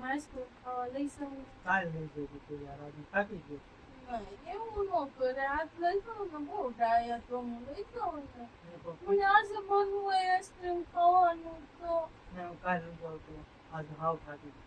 Ice cream ખાવા લઈ જાઉં? કાલ લઈ જજો તો યાર, આજે થાકી ગયો. નહીં, એવું ન કરે. આજ લઈ જાઉં ને બહુ ડાયા તો હું લઈ જાઉં ને. મને આજે મન હોય આઈસ્ક્રીમ ખાવાનું તો હું કાલ લઈ જાઉં તો આજે હાવ થાકી ગયો.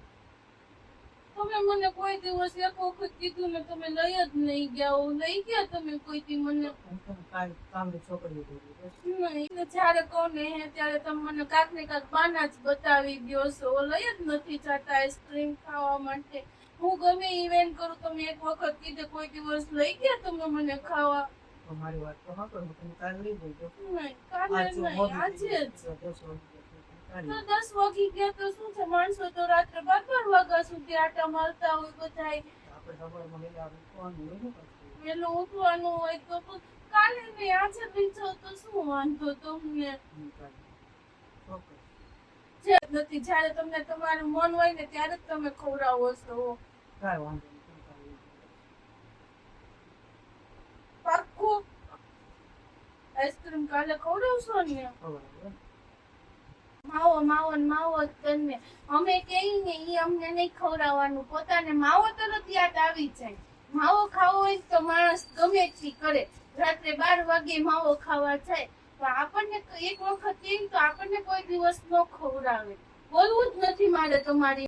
તમે મને કોઈ દિવસ એક વખત કીધું ને તમે લઈ જ નહીં ગયા હો. લઈ ગયા તમે કોઈ દી મને? હું તને કાલ કામની છોકરીઓ બોલી બસ. નહીં, જયારે કહું ને હે ત્યારે તમે મને કાંક ને કાંક બહાના જ બતાવી દો છો. લઈ જ નથી જતા આઈસ્ક્રીમ ખાવા માટે. હું ગમે ઇવેન્ટ કરું, તમે એક વખત કીધે કોઈ દિવસ લઈ ગયા તમે મને ખાવા? તો મારી વાત તો હા, પણ હું તને કાલ લઈ જજો. નહીં, કાલે નહીં, આજે જ. 10 તો 10 વાગી ગયા તો શું છે? માણસો તો રાત્રે 12 વાગ્યા સુધી આટા મારતા હોય બધાય. આપણે સવારમાં વહેલા ઉઠવાનું હોય ને પછી. વહેલું ઉઠવાનું હોય તો કાલે નહીં, આજે લઈ જાઓ તો શું વાંધો તમને? ચોક્કસ. જે નથી, જયારે તમને તમારું મન હોય ને ત્યારે જ તમે ખવડાવો છો. કાંઈ વાંધો નહીં, તમે કાલ લઈ જજો. પાક્કું? આઈસ્ક્રીમ કાલે ખવડાવશો ને? બરાબર. માવો માવો ને માવો જ કરીને અમે કહીએ ને ઈ અમને નહીં ખવડાવવાનું. પોતાને માવો તરત યાદ આવી જાય. માવો ખાવો હોય તો માણસ ગમે તે કરે. રાત્રે 12 વાગે માવો ખાવા જાય તો આપણને એક વખત કહીએ તો આપણને કોઈ દિવસ ન ખવડાવે. બોલવું જ નથી મારે તમારી